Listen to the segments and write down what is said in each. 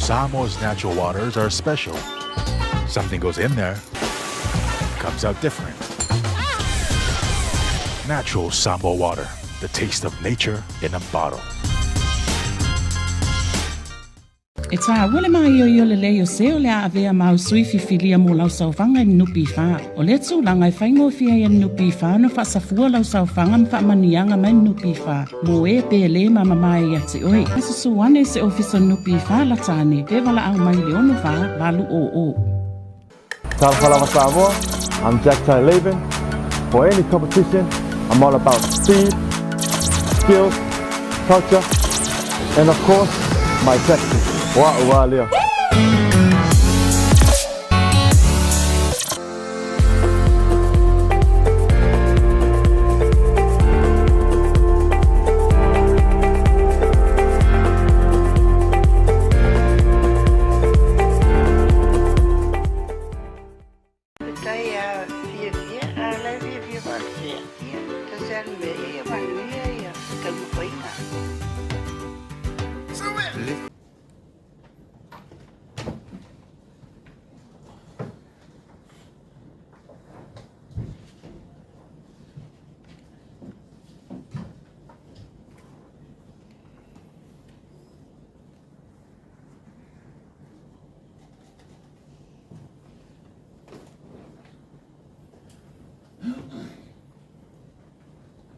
Samoa's natural waters are special. Something goes in there, comes out different. Natural sambo water, the taste of nature in a bottle. E tā wale mai o le leo seo le avea mau sui fifilia mo lau saufanga ni nupi wha. O le tu langa e whaingo fia i nupi wha no whaasafua lau saufanga mwha manianga mai nupi wha. Mo e pe le mama mai a te oi. Asa suwane se ofisa nupi wha la tāne. Pe wala au mai le ono wha lalu o. Tāwhalawa Samoa, I'm Jack Ty Laban. For any competition, I'm all about speed, skills, culture, and of course, my tactics. Wa'ua lea.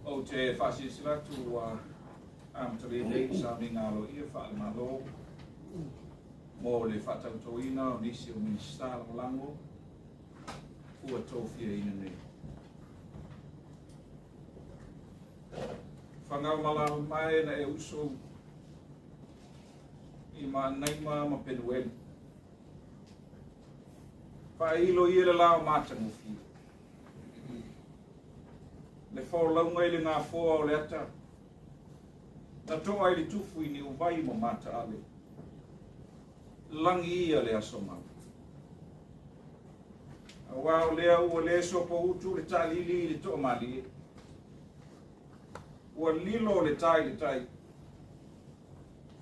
O te whasisira tu amtari nei sa mi ngalo ia whaamalo mo le Faatautoga o nisi o Minisita Lagolago ua tōwhia ina nei. Whangau malawa mai na e uso i ma naima ma penuelu. Whailo ia le lao mātango whia. Le whaolaunga i le ngā whoa o le ata. Na toa i le tufu i ni uwai mo mata ale. Langi ia le asoma. A wao lea ua le sopo utu le talili i le toa mali. Ua lilo le tai.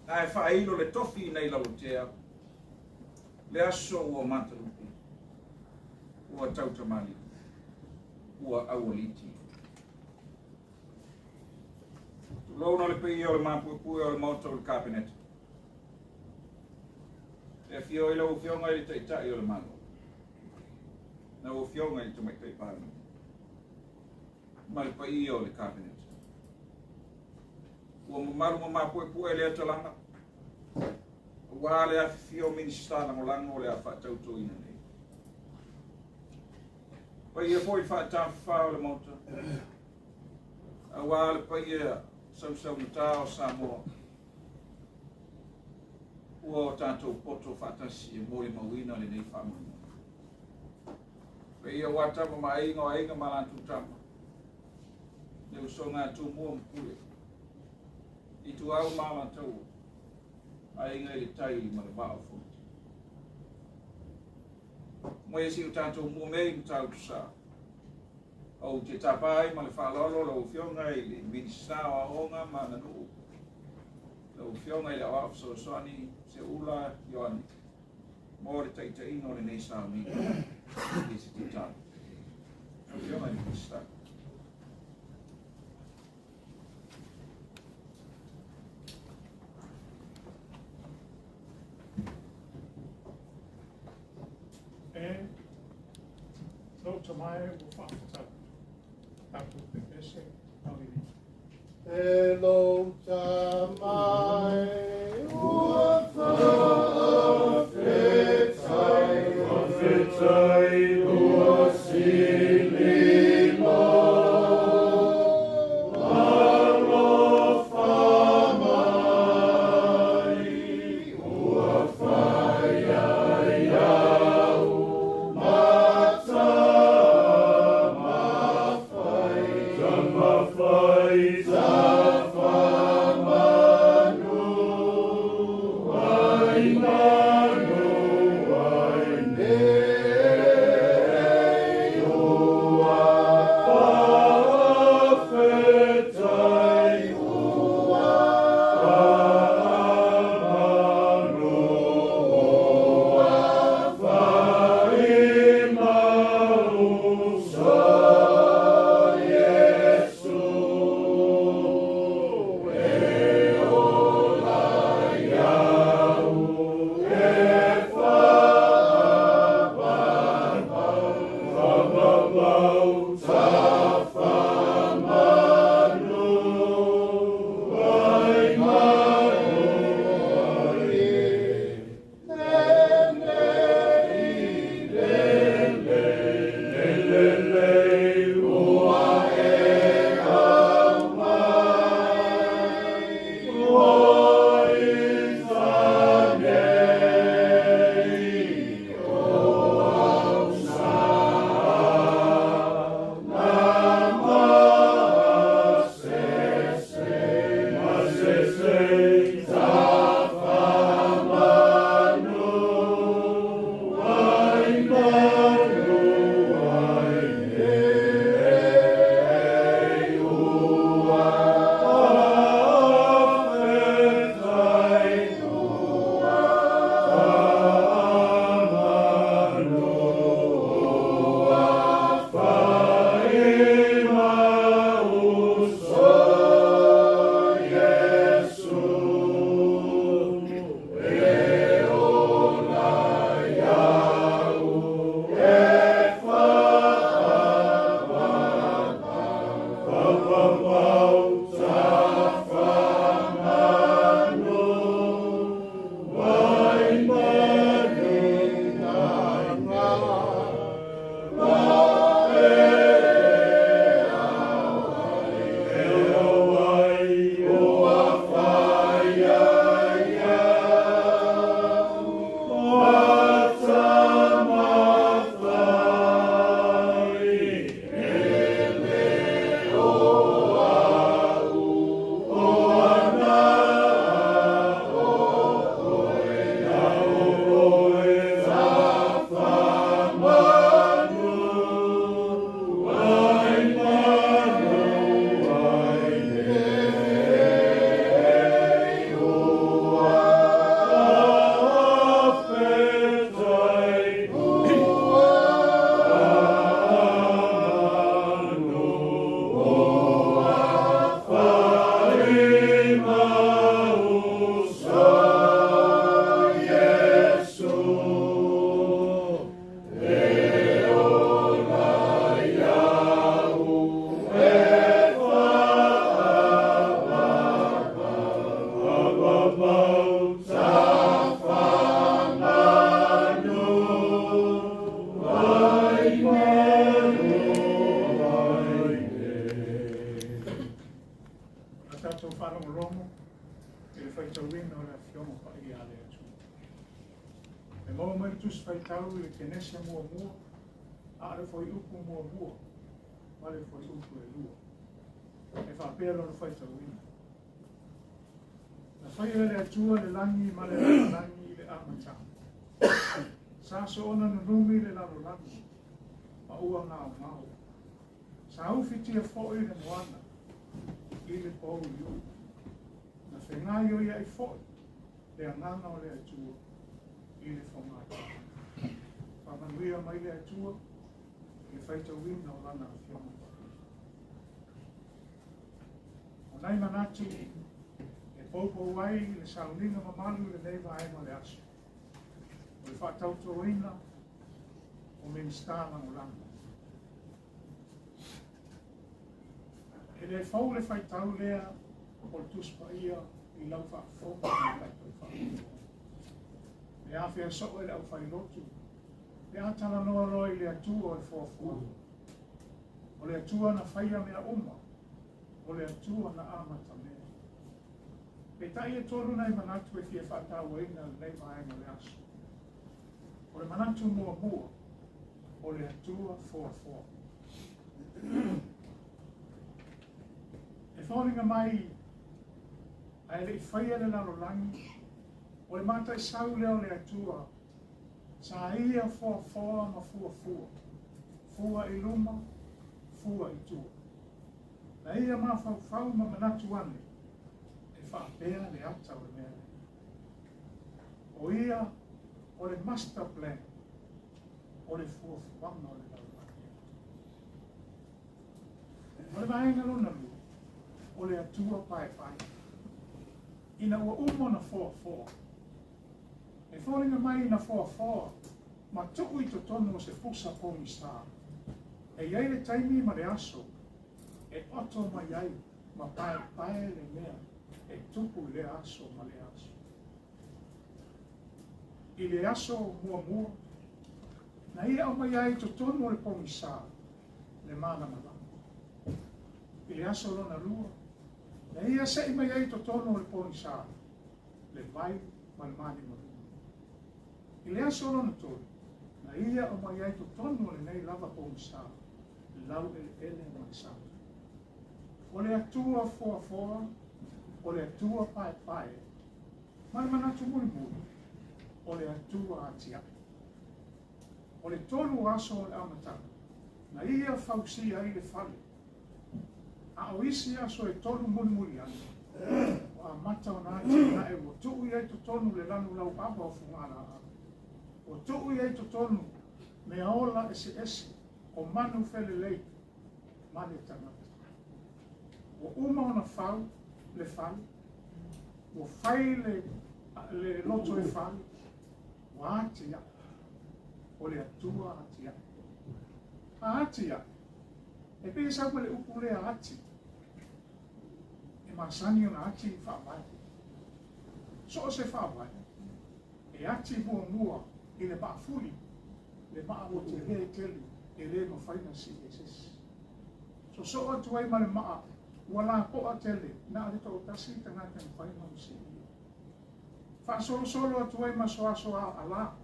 Na e whailo le tofi nei lalotea. Le aso ua mata lupi. Ua tautamali. Ua awaliti. Lona le pei o le mapupui o le mauta o le kabinete. E fio i lau fionga i le taitai o le malo. Na o fionga i te mai tai pārna. Ma le pei o le kabinete. Ua maru ma mapupui le atalanga. Ua le a fio Minisita Lagolago o le a Faatautoga nei. Pei e foi Faatautoga o le mauta. Ua le pei e sau na o Samoa. Ua o tātou poto whaatasi e mōre mawina le nei whamuna. Pe ia watama ma ainga malantu tama. Ne uso ngā tū mua mpule. I tu au malantau. Ainga i le tai ma le wao futi. Mo e si o tātou mua mei mtau tu saa. O te tapai ma le whalolo lau fionga i le Minisita o onga ma na nuu. Lau fionga i le awaf so soani se ula yoani. Mo le taitaino le nei sao mi. I se te tau. Lau fionga i le Minisita. E, lau tamae o whaafata. Hello, Tamai, ua whawhitai, ua silimo, alo whamai, ua whaiaiau, mata, mawhai, tamawhai, so whalongolongo, e le whaitauina o le awhiongo pa i ale atu. E mau mai tus whaitau i le kenesia mua mua, a le whai upu mua mua, ma le whai upu e lua. E whapea lo le whaitauina. Na whai le atua le langi ma le langi i le amatanga. Sa so ona na numi le lalo langi, ma ua ngao ngao. Sa uwhiti a fōi le moana, i le pōu iu. Na whengai o ia i fōi, le anganga o le atua, i le whongata. Whamanuia mai le atua, i le whaitauina o lana a whionga. O nei manatu, e pōpō wai le sauninga mamalu le neiva aima le aso. O le Faatautoga o Minisita o lana. E le fau le whaitau lea o le tuspa ia i lau whaafona i lau whaafona. Le awhia so e le au whailotu. Le atala noa roa i le atua o le fuafua. O le atua na whaia mea uma. O le atua na amata mea. Pe tai e tolu nei manatu e fia whaatau eina nei maenga le aso. O le manatu mua mua. O le atua fuafua. E whaoringa mai, ai le i whaia le lalolangi, o le mata i sau leo le atua, sa ia fua ma fua. Fua i luma, fua i tua. Na ia ma fau ma manatu ane, e whaapea le ata o le mea. O ia, o le master plan, o le fuanga o le lalolangi. O le maenga luna lua, o le atua pai. Ina ua umo na fōa. E whaoringa mai na fōa, ma tuku i to tonu o se fusa pōmi sā. E iai le taimi ma le aso, e oto ma iai, ma pai le mea, e tuku le aso ma le aso. I le aso mua, na ia o ma iai to tonu o le pōmi sā, le mana malama. I le aso lona lua, na ia se i mai ai to tono le pōni sā, le vai ma le mani marunga. I le aso lona tōni, na ia o mai ai to tono le nei lava pōni sā, lau ele ma le sā. O le atua fōa, o le atua pai, ma le manatu muli, o le atua atia. O le tonu aso o le amatanga, na ia fausi ai le fale. A o isi aso e tonu muli ane. O a mata o nāti na e o tuu iai to tonu le lanu lau papa o fungana a. O tuu iai to tonu me aola ese o manu fele lei mani tangata. O uma ona fau le fali. O fai le loto e fali. O atia. O le atua atia. A atia. E pe sa le upu le ati. E masani ona ati whaamai. So se whaamai. E ati mua i le maafuri. Le maa o te rea teli. E le no whaina si eses. So atu ai ma le maa. Wala po a tele. Na alito o tasi tangata ni whaina o si. Wha solo atu ai ma soa ala.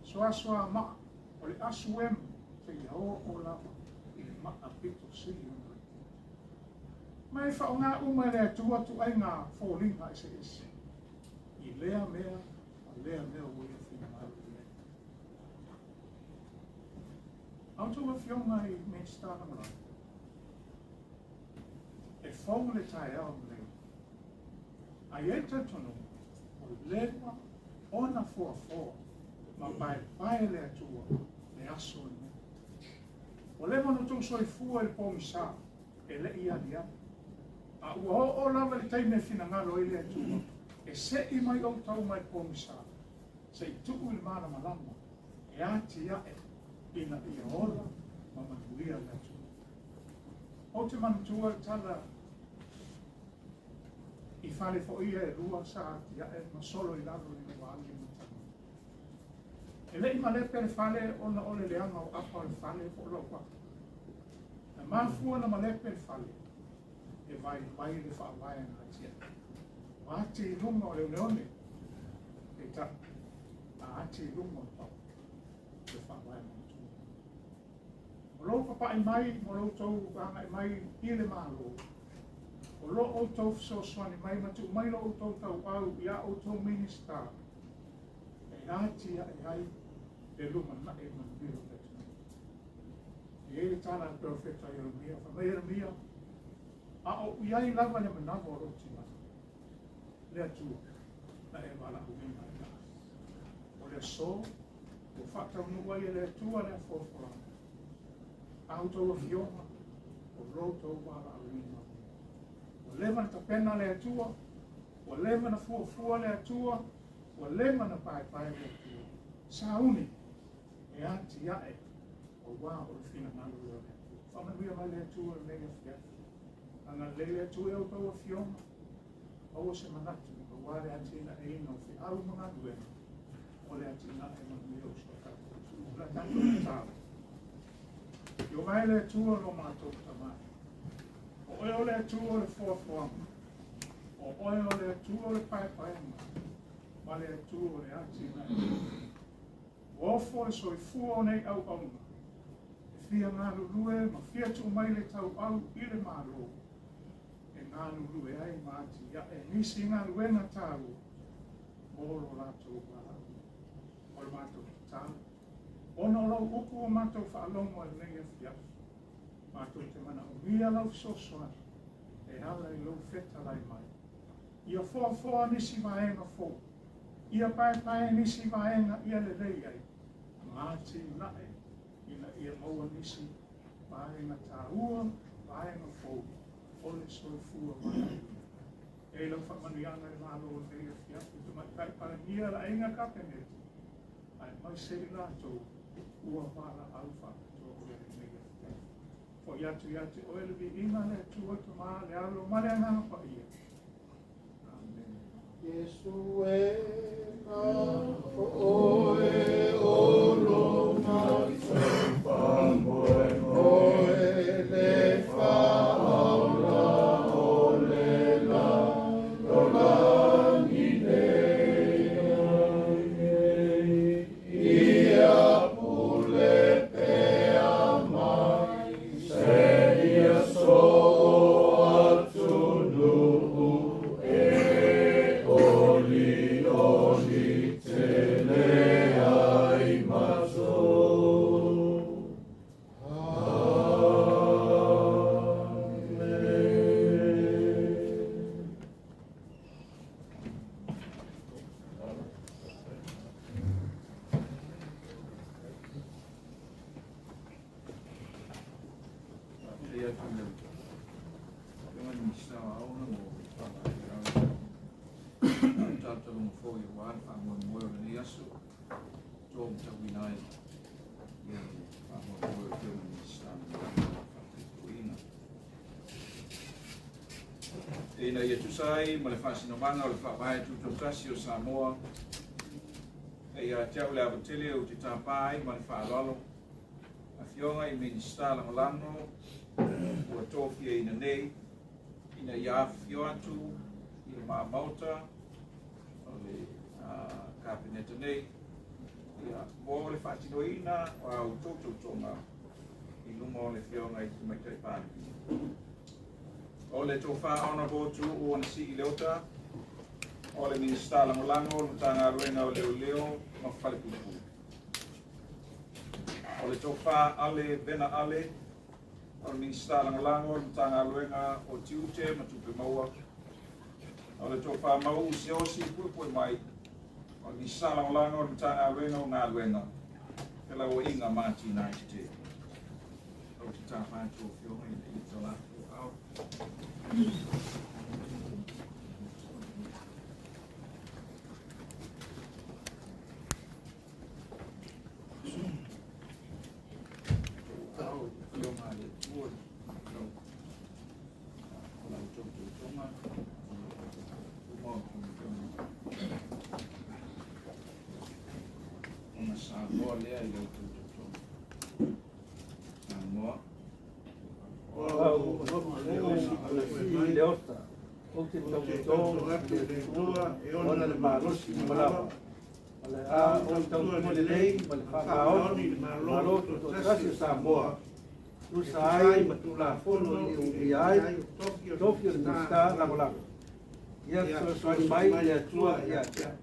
Soa maa. O le asu emu. Te iao o lama. Ma apito sili ona. Mai whao ngā uma lea tua tu ai ngā fōringa ese. I lea mea, a lea mea ua whina maru lea. Autua whionga i Minisita mara. E whau le tae au mlea. Ai e te tono, o lewa ona fōa, ma pai lea tua, le aso le mea. O le manu tō soi fua i pōmi sā, e le i ani ani. A ua o lawa le teime whina ngalo i le atua, e se i mai au tau mai pōmi sā, se i tuku i mana malama, e ati ae, ina i ola, ma manuia le atua. O te manu tua tala, i whare fo ia e rua sa ati ae, ma solo i lalo i mua angi mutanga. E le ima lepe le whale ona ole leanga o apa le whale o lau waka. Na mafua na malepe le whale. e mai le whaawai na tia. Ati lunga o leone, e ta, ati lunga o tau, le whaawai na tia. O lo papa i mai, mo lo tau anga i mai i le malo. O lo o tau fisoswani mai matu, mai lo o tau tau au, ia o tau Minisita. E ati ia e ai, e lunga na e manbiro te tuna. E e tana perfecta Jeremia, fa mai Jeremia, a o iai lava le manawa o roti mai. Le atu, na e wala huinga e la. O le so, o whakau nuai e le atua le a fofora. Au tau a fionga, o roto wala huinga. O lema ta pena le atua, o lema na fuafua le atua, o lema na pai le atua. Sauni, e ati ae, o wā o le fina nalu le atua. Whamanuia mai le atua le mea fiatu. Ana lele atu e au tau a fionga, au se manatu, o wale atina e ino fi au mga duena, o le atina e mamio skakatu, o la tatu e tau. Io mai le atu o lo mātou tamai, o eo le atu o le fuafuanga, o eo le atu o le paipaenga, ma le atu o le atina e ino. Ofo e soifua o nei au aunga, e fia ngā lulue, ma fia tu mai le tau au i le mālo, ngā nulu e ai māti, ia e nisi ngā luenga tāu, mōro lātou wala, o le mātou ki tāu. Ono lau upu o mātou whaalongo e nei e whiafu. Mātou te mana o mia lau sosoani, e hala i lau feta lai mai. Ia fōa nisi vaenga fō, ia pai nisi vaenga ia le rei ai. Māti nae, ina ia maua nisi vaenga tāua, vaenga fō. Ole soifua mai. E lau whakmanuiana e malo o nei a fiatu, tu mai kai parangia la inga kapeneti. Ai mai se i lātou, ua mala alfa to o nei a fiatu. Po iatu o ele vi inga le tua tu maa le alo male anga pa ia. Amen. Yesu e na o oe o lo na sepa moe moe le fa Ina ia tusai, ma le whasinomanga o le whawae tutotasi o Samoa. E ia teau le avatele o te tāpai, ma le whaalalo. A fionga i Minisita Lagolago, o a tōwhia ina nei, ina ia whio atu, i le maa mauta, o le kāpeneta nei. Ia mō le whaatinoina o au tōtautonga, i lunga o le fionga i te maitai pāri. O le tofa ona botu o na si leota o le Minisita Lagolago o tanga ruenga o leo ma fale pupu. O le tofa ale vena ale o le Minisita Lagolago o tanga ruenga o tiute ma tupe maua. O le tofa mau usiosi pupu mai o le Minisita Lagolago o tanga ruenga o ngā ruenga. Pela o inga mati nā te. O te tāwhai tō whionga i te la au. si le ota. O te tau atu le tua e ona le marosi malawa. Ale a o tau le lei, ma le whakaoni le maloto to trasi o Samoa. Nusa ai ma tu la fono i ai, Tokyo le Minisita Lagolago. Ia so mai le atua ia tia.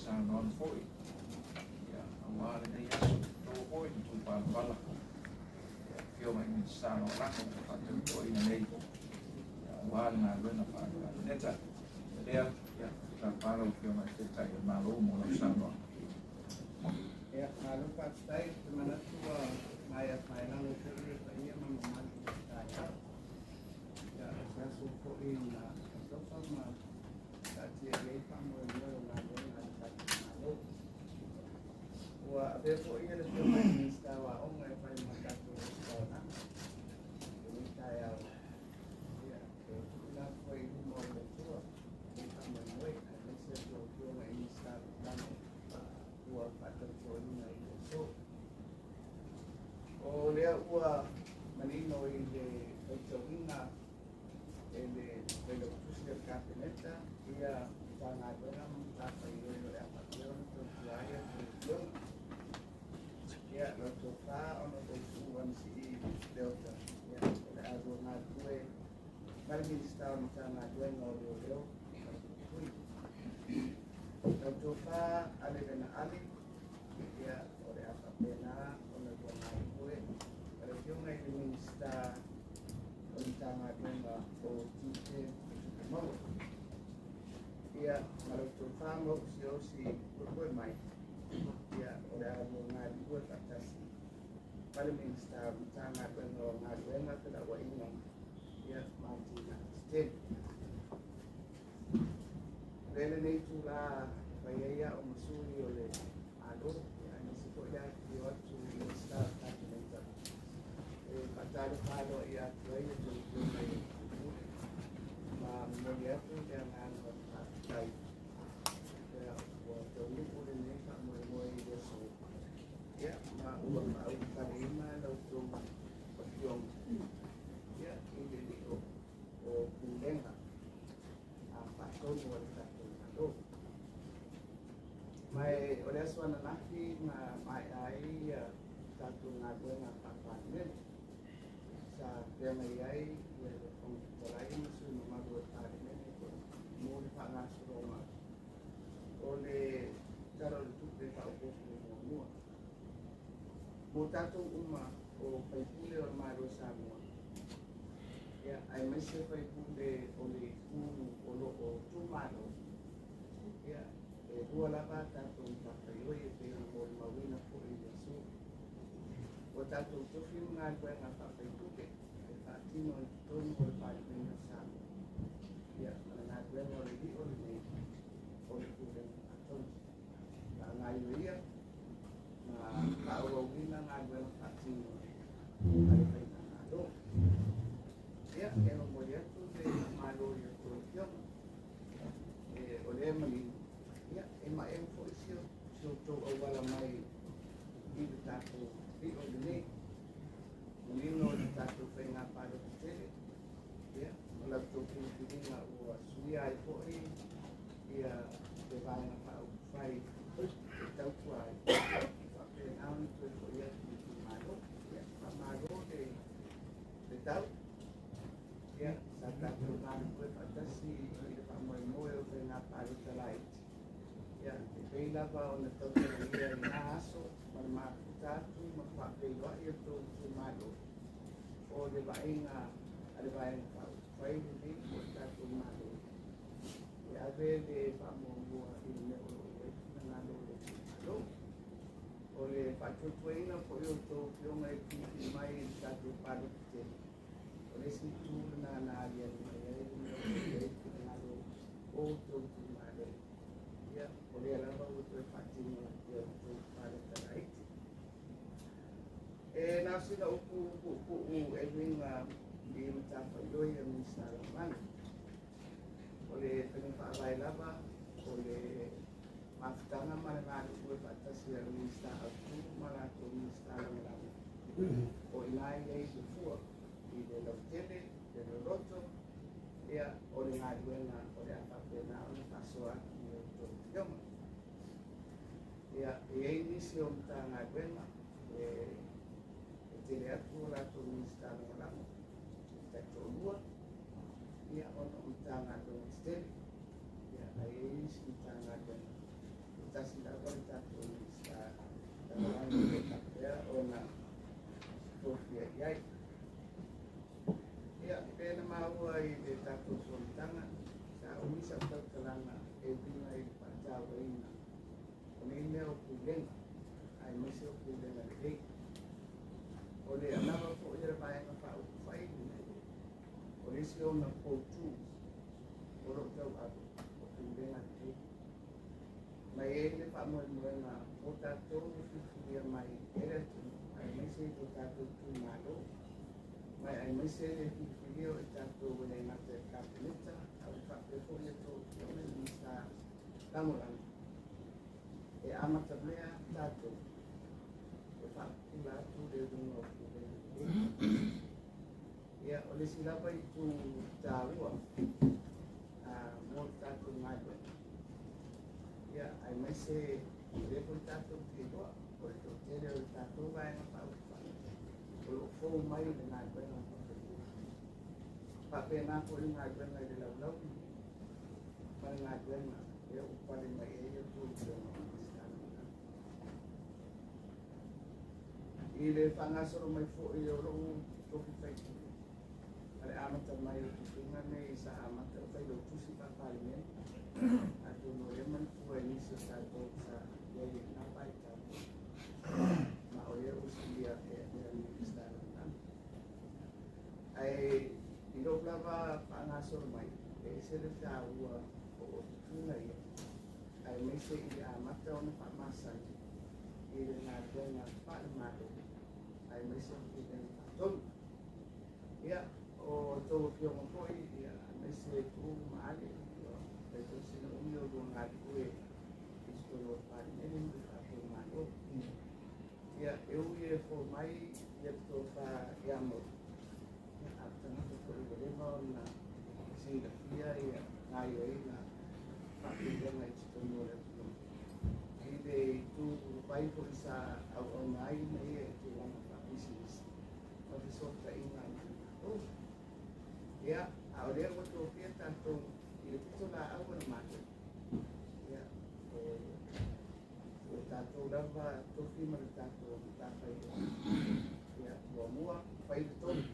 Non foi. Ya, awal ini ya, tu foi tu pala. Kio mai Minisita no lako pada tu ini lei. Awal na lena pada neta. Dia ya, kita pala kio mai kita yang malu mula sama. Ya, malu pastai mana tua maya final itu dia memang saya. Ya, saya suka ini lah. Sama tadi lei kamu therefore ia le tio mai Minisita wa o ngai pai matatu ona Minisita ya ia la foi mo le tua ka mo noi le se tio mai Minisita tano ua pata toni na i so o le ua manino i le toina ele pelo tusia capineta ia tanga dona ta pai le apasión to aya to ya lo tofa ono do suwan si delta ya le ado na due mal Minisita on tanga due no do lo tofa ale na ali ya ore apa pena ono do na due ale yo ngai Minisita on tanga due no o tite mo ya malo tofa mo si ko mai ya ora ado na due katasi pale Minisita mtanga kweno na wema kada wa ino ya Martina state lele nei tula bayaya o musuli ole ado ya nisiko ya kiwa tu Minisita katimenta patalo palo ya tuaye tu mai ma mmoja tu ya ngana kwa tai ya wa tu ole nei kama ya ma uwa ma ukarima na utoma yom ya ile liko o kulenga apa todo wala tato mai ora swana nafi ma mai ai tato na buena papane sa tema ai ya con torai su no ma do tare ne ko mo ni pa na su ma ole karo tutte pa ko mo mo tato uma o paipule o maro Samoa ya ai mai se paipule o le kuru o lo o tumano ya e dua la pata con tato e pe o mawina ko i so o tato to film ngal ko na paipule e tino i tonu o le pari mena sambo. Ia, mana ngā tuenga o le li o le nei, o le kurenga atonu. La ngā iwa ia, ma kaura uina ngā tuenga patino ale whaina ngā lo. Ia, e no mori atu le malo i atu o kioma. O le mani, ia, e ma e mfo isio, sio tau au wala mai i le tātou li o le nei. Mulino le tātou whainga pāro ki tele. Ia, mala tōku whiringa o suia ai pōi, ia te vāinga pāu whai e tautu ai. Whape nauni tue pōi atu i mālo. Ia, pa mālo le tau. Ia, sa tātou mālo koe whatasi i le whamoe moe o whainga pāro talaiti. Ia, te peilava o na tautu ia i ngā aso, mana māku tātu, ma whape wai o tōku mālo. O le vainga, ale vainga pau. Wai le li o tātu mālo. E ave le whamomua i le meo o e ngālo le mālo. O le whatutuina po i o tō pionga e kiki mai i tātu pāro ki te. O le si tūru nā nāria ni mai e le meo o le ngālo o tōku mālo. Ia, o le alawa o tō whatino i o tō pāro taraiti. E nā sila upu e winga i mtapa iloi e Minisita mana. O le whenga whaawai lava, o le mawhitanga mana ngāri ue whatasi a Minisita atu, mana to Minisita Lagolago. O inai ei le fua, i le lautele, le loroto, ea o le ngāri wenga o le apapena o le pasoa i o tō kioma. Ea e ei nisi o mta ngāri wenga, tele atu o lato Minisita Lagolago. Tato lua, ia ono utanga do stele, ia ai isi utanga do utasi da ko tato Minisita Lagolago ia ona tofia iai. Ia pena maua i le tato utanga, sa umisa talanga e vinga i patau ina. Oni leo kulenga, ai mese o kulenga le. O le anava po i le vaenga pau whai o le si ona poutu o ro tau ato o kulenga te. Mai e le whamoe moenga o tātou whiwhiria mai ere tu, ai mese o tātou tu malo. Mai ai mese le whiwhiria o tātou wene ngate kāpeneta, au whape po i ato o me Minisita Lagolago. E amata mea tātou. Ila tu de dungo ia o le silapa i tu tāua mō tātou ngātua ia ai mai se le po tātou pīroa o le tōtere o le tātou vaenga pau o lo fōu mai le ngātua pape nā po le ngātua i le laulau pa le ngātua e upare mai e o tū i le whangasoro mai fo i o rongo toki whaiti. Ale amata mai o tukinga nei sa amata o whai o tusi pa parime. A tono e man fua nisi sa tō sa iei nga pai tātou. Ma o e usilia e Minisita Lagolago. Ai i lo plava whangasoro mai e se le tāua o tukinga ia. Ai mese i amata o na whamasani. I le ngā tuenga whaamato. Ai mese i le tonu. Ia, o tō pionga koi, ia, mese tū maale, e tō sina umi o tō ngā tue, i stono pāri nene, i tō mālo. Ia, e ui e fō mai, ia tō wha iamo. Ia, aptanga tō koi lewa o na singa fia, ia, ngā ioi na whapirenga i stono le tū. I le tū pai po isa au ngai nei e te langa whapisis. Whapisota i ngā ia, au rea o tō pia tātou i le pito la au na mātou. Ia, o tātou lava tofi ma le tātou tāwhai. Ia, ua mua, whai le tonu.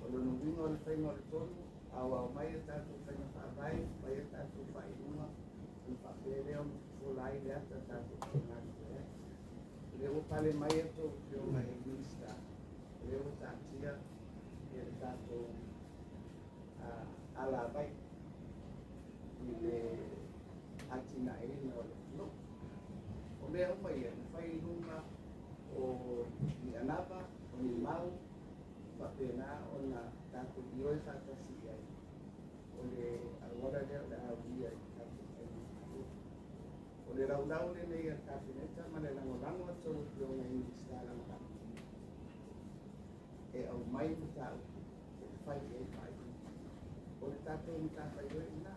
O lono winga o le whainga o le tonu, au mai e tātou whainga whaavai, whai e tātou whai unga, le whapeleo fulai le ata tātou whainga le. Le o pale mai e tō pio mai e Minisita. Le o tātia, e le tātou ala vai i le atina e na o le no. O mea homa ia, na whai runga o ni anava, o ni mau, whapena o na tātou i oi whakasi ai. O le awara lea o le awia i tātou ai. O le raunau le nei a kāwheneta, ma le langolango atou i o ngai Minisita langa. E au mai mo tāu, e whai e whai. O le tātou ni tāwhai oi na,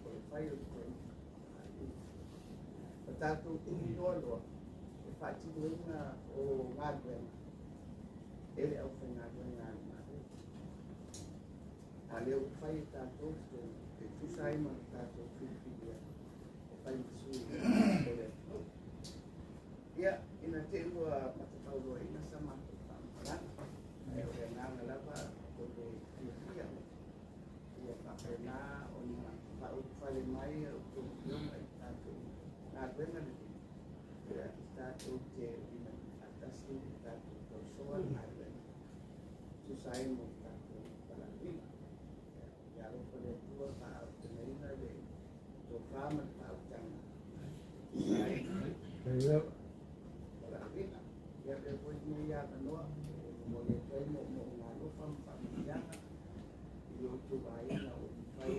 o le whai o koe. O tātou tumi noa loa, e whaatiru ina o ngā duenga. E le au whai ngā duenga ngā duenga. A leo whai e tātou, e tusai ma tātou whiwhiria. E whai msui o le. Ia, ina te ua matapauroa ina sa mātou whaamparana. E o le ngāna lava o le whiwhiria. Ia whapena o na whale mai o tō whiwhiria i tātou. Ngā duenga le te. Ia tātou te ina atasi tātou tau soa ngā duenga. Susai mo tātou palavina. Ia roko le tua whaau te neina le tō whāma tāu tanga. Susai palavina. Ia le poi ni ia kanoa. Mo le kai mo ngā lofa mpamilianga. I o tō aina o whai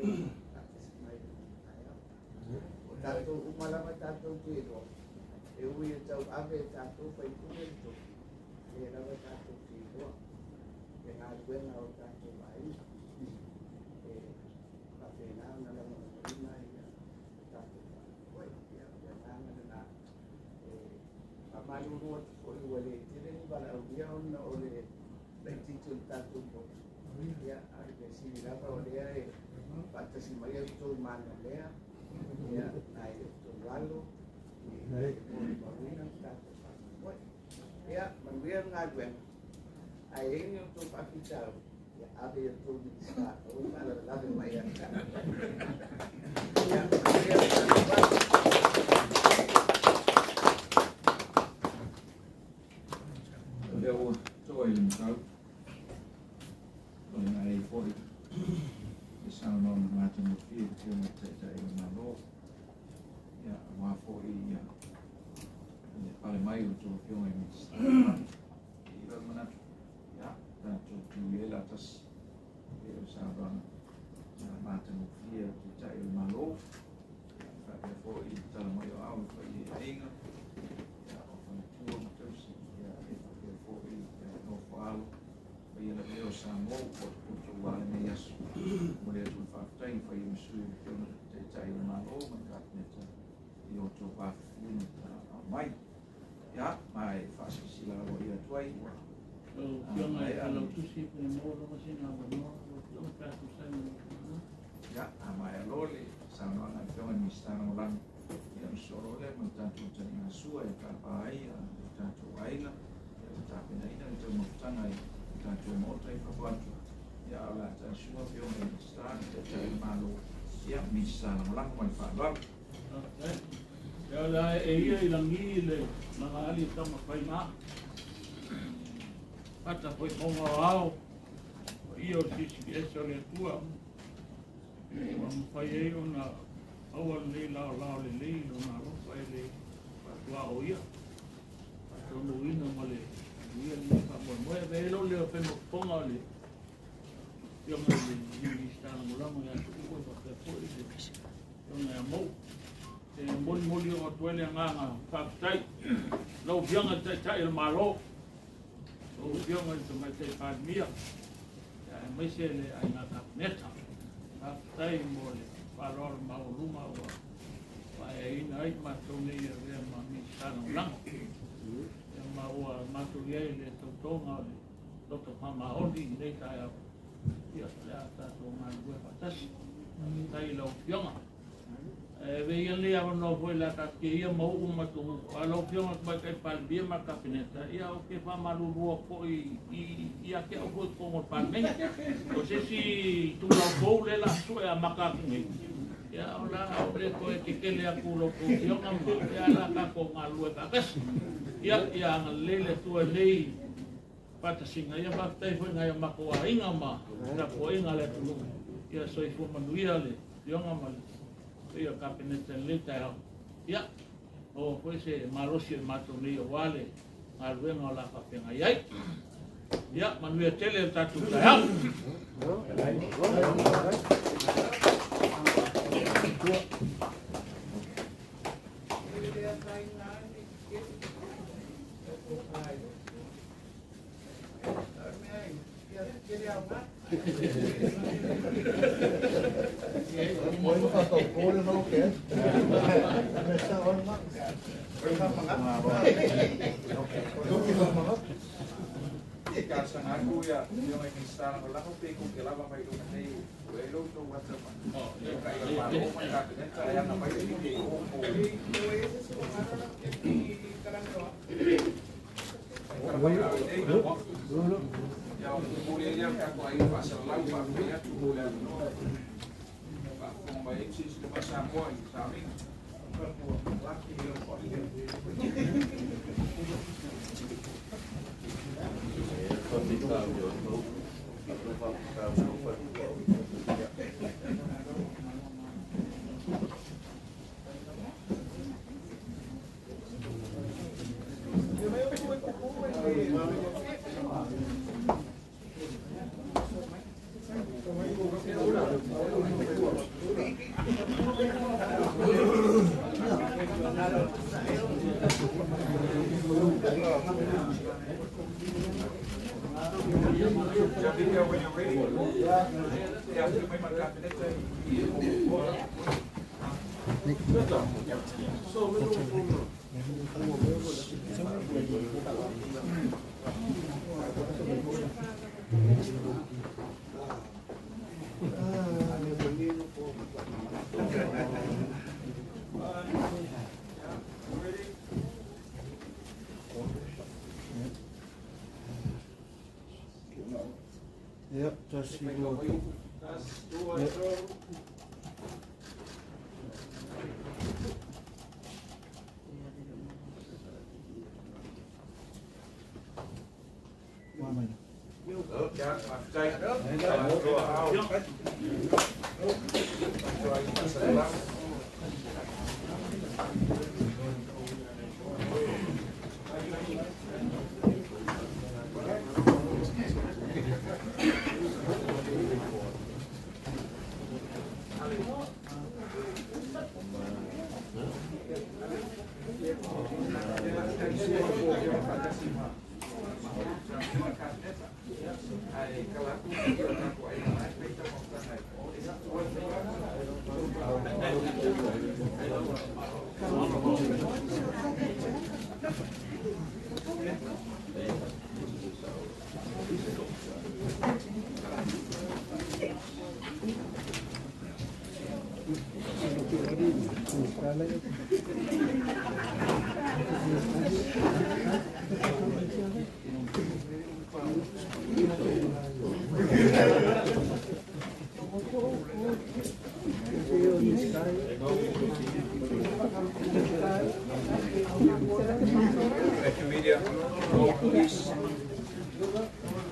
tātasi mai o tātou umalama tātou te roa. E ui e tau ave e tātou whai kumerito. E rawa tātou te roa. E ngā duenga o tātou aina. E whawhena na lama na marina i a tātou whai. Ia ngāngana nā. Manu roa te whoi ua le tere wala au ia ona o le leititu tātou po. Ia ai ke sini lava o lea e patasi mai au tō mana lea. Ia nai tō walo. Ia o marina tātou whai. Ia manuia ngā duenga. Ai eini o tō whakitau. Ia ave o tō Minisita. O wala lave mai a tā. Ia manuia ngā duenga. Leo toi le tau. Toi nai foi. E sao no na mata mo fie te mo te na lo. Ya wa foi ya. Ne pale mai o to fio mai Minisita. I ra mana. Ya, tanto tu ela tas. E o sao na mata mo fie te na lo. Fa que foi tala mai o au foi ainga. Ya o fa tu mo te alo ia le leo sambo o puto wale me yasu mo le tu whaftai whai msui te tai o malo ma kātneta i o tō whawhini mai ia mai whasisila o ia tuai Kia mai ala tusi pe mo lo masina o no o tātou sai mo. ia a mai alole sa no na pionga Minisita no lang ia msoro le mo tātou tani asua e ka pai tātou aina tāpena ina i tau mawhutanga i tātou mota i whawatu. Ia ala tā sua pio me Minisita, te tai malo, ia Minisita na malanga mai whāwaru. Ia la e ia i langi le mga ali tama whai mā. Pata poi konga o ao, o ia o sisi esa le tua. Wa mwhai e o na awa le lao le lei, no na ropa e le patua o ia. Tono ina male. Ia ni ka mo e velo le o pemo ponga le. Ia mo le Minisita mo la mo ya ko ko ka ko le. Ona mo. E moli o toele nga ka tai. Lo bianga tai el malo. O bianga to mai tai pa mia. Ya mai se le ai na ka meta. Ka tai mo le parol ma o luma o. Pa e ina ai ma to ne ia ma Minisita no lang. Ma ua maturia i le tautonga o le Dr. Pamaoli nei tai au. Ia lea tātou ngā lua whatasi. Tai lau pionga. Ve ia lea wano hoi la tāke ia mauku matuhu. A lau pionga kai kai palbia ma kapineta. Ia o ke whamarurua ko i ake au hoi kongo palmei. O se si tūlau kou le la sue a makakungi. Ia o la o le koe ke kele a kūro ko pionga ma. Ia la kako ngā lua kakasi. Ia nga lele tua lei pata singa ia baktai foi ngai makoa inga ma na ko inga le tu ia soi fu manuia le yonga ma ia kapineta leta ia o foi se marosi mato ni wale alwenga la pa penga ia ia manuia tele tatu ta Kasang aku ya, yung may install ko lang, kung kailangan may doon na welo to what's up. Kaya paano may kapinet, kaya na may hindi ko yung muli niya ako ay pasal lang, pagkaya tubulan no. Kung may exist na sambo ay sa amin. Laki yung when you're ready. Yeah, you may not have Yep, just you go.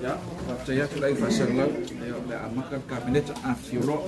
Ya, saya sudah pasang laut, dia makan kabinet afiolo.